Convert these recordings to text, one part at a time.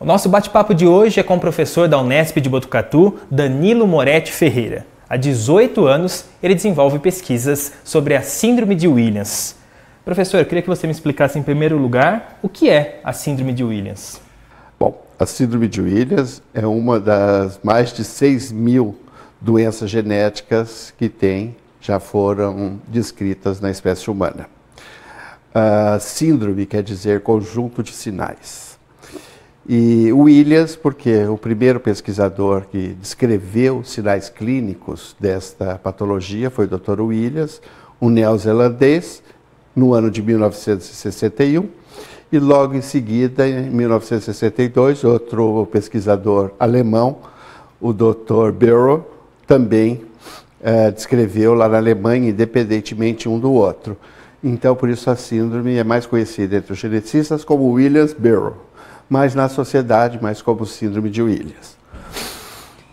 O nosso bate-papo de hoje é com o professor da Unesp de Botucatu, Danilo Moretti Ferreira. Há 18 anos, ele desenvolve pesquisas sobre a Síndrome de Williams. Professor, eu queria que você me explicasse em primeiro lugar o que é a Síndrome de Williams. Bom, a Síndrome de Williams é uma das mais de 6.000 doenças genéticas que já foram descritas na espécie humana. Síndrome quer dizer conjunto de sinais. E Williams, porque o primeiro pesquisador que descreveu os sinais clínicos desta patologia foi o Dr. Williams, um neozelandês, no ano de 1961, e logo em seguida, em 1962, outro pesquisador alemão, o Dr. Barrow, também descreveu lá na Alemanha, independentemente um do outro. Então, por isso a síndrome é mais conhecida entre os geneticistas como Williams-Barrow, mas na sociedade mais como síndrome de Williams.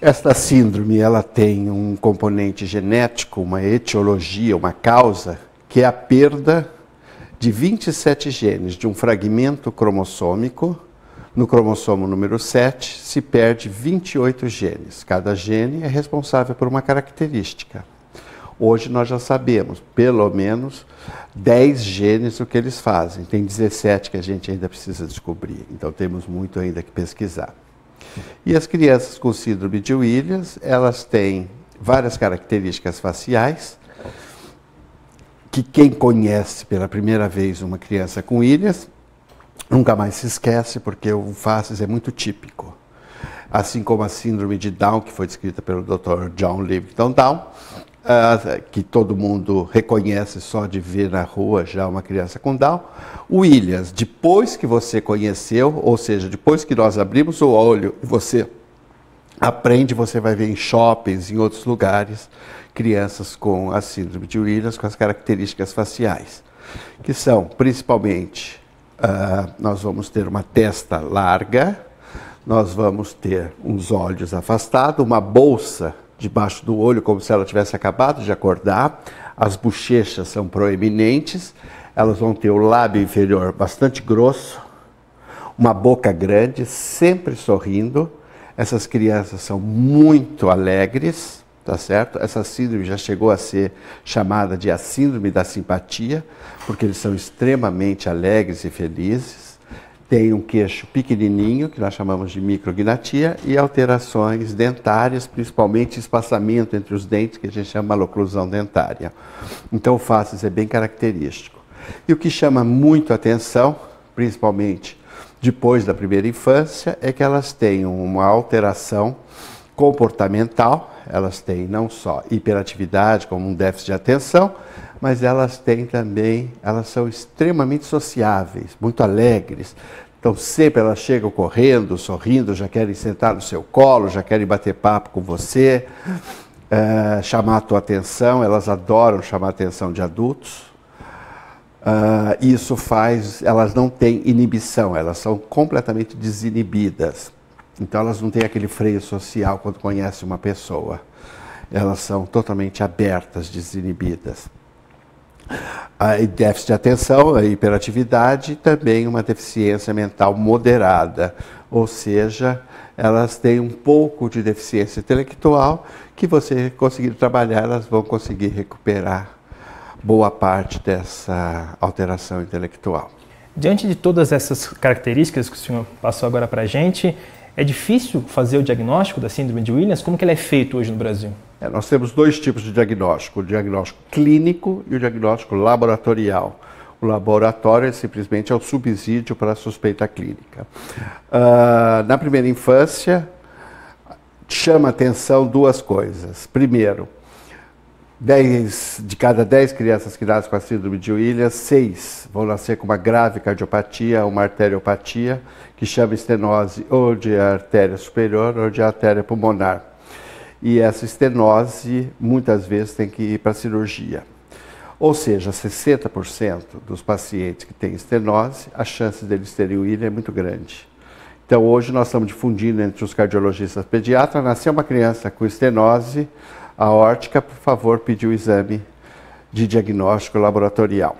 Esta síndrome ela tem um componente genético, uma etiologia, uma causa, que é a perda de 27 genes de um fragmento cromossômico. No cromossomo número 7 se perde 28 genes. Cada gene é responsável por uma característica. Hoje nós já sabemos, pelo menos, 10 genes o que eles fazem. Tem 17 que a gente ainda precisa descobrir, então temos muito ainda que pesquisar. E as crianças com síndrome de Williams, elas têm várias características faciais, que quem conhece pela primeira vez uma criança com Williams, nunca mais se esquece, porque o faces é muito típico. Assim como a síndrome de Down, que foi descrita pelo Dr. John Livingston Down, que todo mundo reconhece só de ver na rua já uma criança com Down. O Williams, depois que você conheceu, ou seja, depois que nós abrimos o olho e você aprende, você vai ver em shoppings, em outros lugares, crianças com a síndrome de Williams, com as características faciais, que são, principalmente, nós vamos ter uma testa larga, nós vamos ter uns olhos afastados, uma bolsa debaixo do olho, como se ela tivesse acabado de acordar. As bochechas são proeminentes, elas vão ter o lábio inferior bastante grosso, uma boca grande, sempre sorrindo. Essas crianças são muito alegres, tá certo? Essa síndrome já chegou a ser chamada de a síndrome da simpatia, porque eles são extremamente alegres e felizes. Tem um queixo pequenininho, que nós chamamos de micrognatia, e alterações dentárias, principalmente espaçamento entre os dentes, que a gente chama de maloclusão dentária. Então o faces é bem característico. E o que chama muito atenção, principalmente depois da primeira infância, é que elas têm uma alteração comportamental, elas têm não só hiperatividade, como um déficit de atenção, mas elas têm também, elas são extremamente sociáveis, muito alegres. Então sempre elas chegam correndo, sorrindo, já querem sentar no seu colo, já querem bater papo com você, chamar a tua atenção, elas adoram chamar a atenção de adultos. Isso faz, elas não têm inibição, elas são completamente desinibidas. Então elas não têm aquele freio social quando conhecem uma pessoa. Elas são totalmente abertas, desinibidas. A déficit de atenção, a hiperatividade e também uma deficiência mental moderada, ou seja, elas têm um pouco de deficiência intelectual que você conseguir trabalhar, elas vão conseguir recuperar boa parte dessa alteração intelectual. Diante de todas essas características que o senhor passou agora para a gente, é difícil fazer o diagnóstico da síndrome de Williams? Como que ele é feito hoje no Brasil? Nós temos dois tipos de diagnóstico, o diagnóstico clínico e o diagnóstico laboratorial. O laboratório simplesmente é o subsídio para a suspeita clínica. Na primeira infância, chama atenção duas coisas. Primeiro, de cada 10 crianças que nascem com a síndrome de Williams, 6 vão nascer com uma grave cardiopatia, uma arteriopatia, que chama estenose ou de artéria superior ou de artéria pulmonar. E essa estenose, muitas vezes, tem que ir para a cirurgia. Ou seja, 60% dos pacientes que têm estenose, a chance deles terem Williams é muito grande. Então, hoje nós estamos difundindo entre os cardiologistas pediatras, nasceu uma criança com estenose aórtica, por favor, pedir o exame de diagnóstico laboratorial.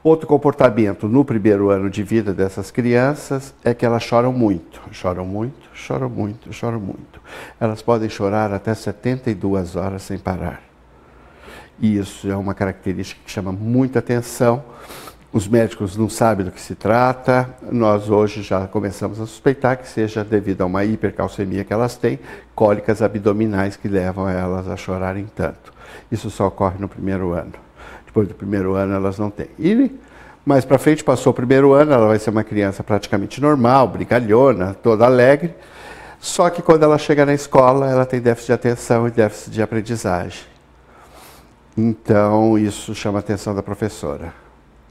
Outro comportamento no primeiro ano de vida dessas crianças é que elas choram muito, choram muito, choram muito, choram muito. Elas podem chorar até 72 horas sem parar. E isso é uma característica que chama muita atenção. Os médicos não sabem do que se trata. Nós hoje já começamos a suspeitar que seja devido a uma hipercalcemia que elas têm, cólicas abdominais que levam elas a chorarem tanto. Isso só ocorre no primeiro ano. Depois do primeiro ano elas não têm. E mais para frente, passou o primeiro ano, ela vai ser uma criança praticamente normal, brincalhona, toda alegre. Só que quando ela chega na escola, ela tem déficit de atenção e déficit de aprendizagem. Então, isso chama a atenção da professora.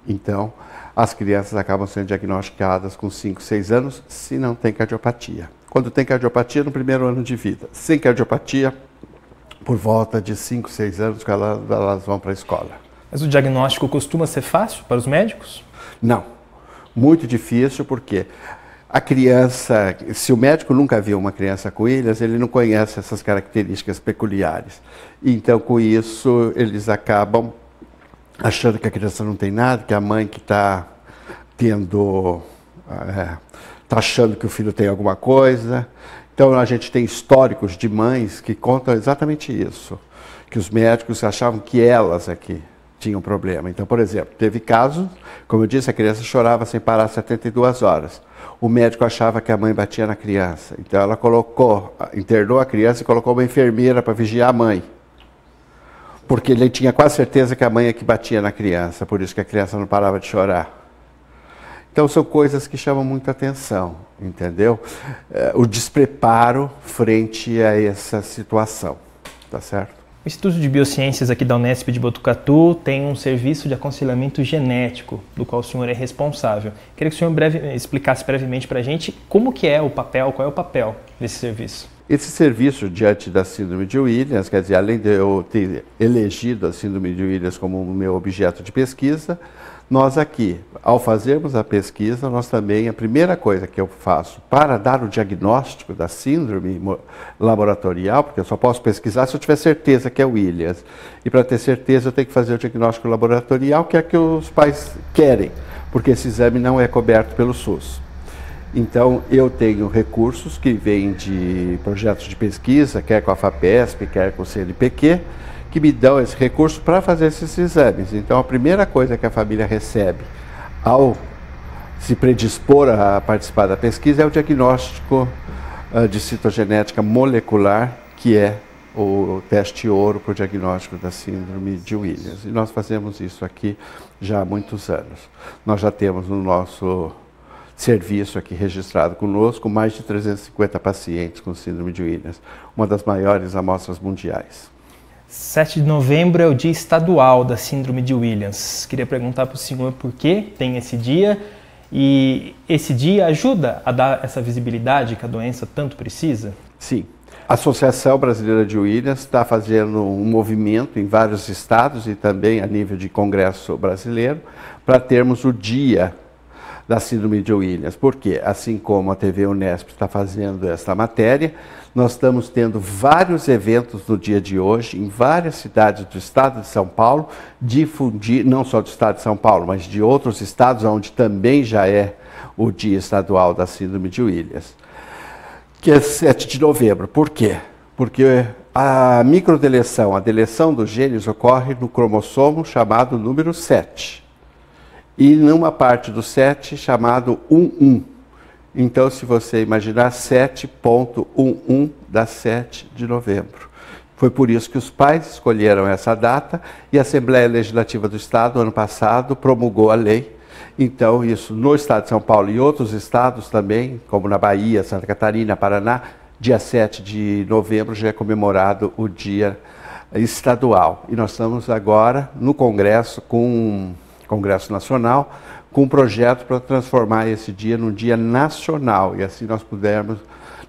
Então, as crianças acabam sendo diagnosticadas com 5, 6 anos, se não tem cardiopatia. Quando tem cardiopatia, no primeiro ano de vida. Sem cardiopatia, por volta de 5, 6 anos, que elas vão para a escola. Mas o diagnóstico costuma ser fácil para os médicos? Não, muito difícil, porque a criança, se o médico nunca viu uma criança com ilhas, ele não conhece essas características peculiares. Então, com isso, eles acabam achando que a criança não tem nada, que a mãe que está achando que o filho tem alguma coisa. Então, a gente tem históricos de mães que contam exatamente isso, que os médicos achavam que elas aqui tinham problema. Então, por exemplo, teve casos, como eu disse, a criança chorava sem parar 72 horas. O médico achava que a mãe batia na criança. Então, ela internou a criança e colocou uma enfermeira para vigiar a mãe. Porque ele tinha quase certeza que a mãe é que batia na criança, por isso que a criança não parava de chorar. Então, são coisas que chamam muita atenção, entendeu? O despreparo frente a essa situação, tá certo? O Instituto de Biociências aqui da Unesp de Botucatu tem um serviço de aconselhamento genético, do qual o senhor é responsável. Queria que o senhor explicasse brevemente para a gente como que é o papel, qual é o papel desse serviço. Esse serviço, diante da síndrome de Williams, quer dizer, além de eu ter elegido a síndrome de Williams como o meu objeto de pesquisa, nós aqui, ao fazermos a pesquisa, nós também, a primeira coisa que eu faço para dar o diagnóstico da síndrome laboratorial, porque eu só posso pesquisar se eu tiver certeza que é Williams, e para ter certeza eu tenho que fazer o diagnóstico laboratorial, que é o que os pais querem, porque esse exame não é coberto pelo SUS. Então, eu tenho recursos que vêm de projetos de pesquisa, quer com a FAPESP, quer com o CNPq, que me dão esse recurso para fazer esses exames. Então, a primeira coisa que a família recebe ao se predispor a participar da pesquisa é o diagnóstico de citogenética molecular, que é o teste ouro para o diagnóstico da síndrome de Williams. E nós fazemos isso aqui já há muitos anos. Nós já temos no nosso serviço aqui registrado conosco mais de 350 pacientes com síndrome de Williams, uma das maiores amostras mundiais. 7 de novembro é o Dia Estadual da Síndrome de Williams. Queria perguntar para o senhor por que tem esse dia e esse dia ajuda a dar essa visibilidade que a doença tanto precisa? Sim. A Associação Brasileira de Williams está fazendo um movimento em vários estados e também a nível de congresso brasileiro para termos o Dia da Síndrome de Williams. Porque, assim como a TV Unesp está fazendo esta matéria, nós estamos tendo vários eventos no dia de hoje, em várias cidades do estado de São Paulo, difundir, não só do estado de São Paulo, mas de outros estados onde também já é o Dia Estadual da Síndrome de Williams, que é 7 de novembro. Por quê? Porque a microdeleção, a deleção dos genes ocorre no cromossomo chamado número 7. E numa parte do 7 chamado 11. Então, se você imaginar, 7.11 dá 7 de novembro. Foi por isso que os pais escolheram essa data e a Assembleia Legislativa do Estado, ano passado, promulgou a lei. Então, isso no Estado de São Paulo e outros estados também, como na Bahia, Santa Catarina, Paraná, dia 7 de novembro já é comemorado o Dia Estadual. E nós estamos agora no Congresso Congresso Nacional, com um projeto para transformar esse dia num dia nacional, e assim nós pudermos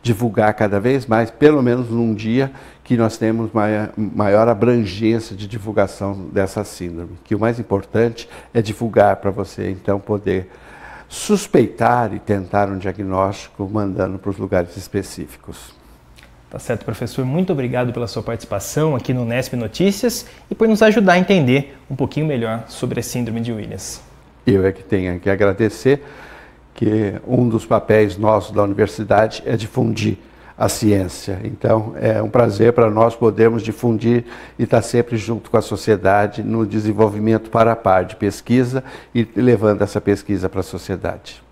divulgar cada vez mais, pelo menos num dia que nós temos maior abrangência de divulgação dessa síndrome. Que o mais importante é divulgar para você, então, poder suspeitar e tentar um diagnóstico mandando para os lugares específicos. Tá certo, professor. Muito obrigado pela sua participação aqui no Unesp Notícias e por nos ajudar a entender um pouquinho melhor sobre a síndrome de Williams. Eu é que tenho que agradecer, que um dos papéis nossos da universidade é difundir a ciência. Então, é um prazer para nós podermos difundir e estar sempre junto com a sociedade no desenvolvimento para a par de pesquisa e levando essa pesquisa para a sociedade.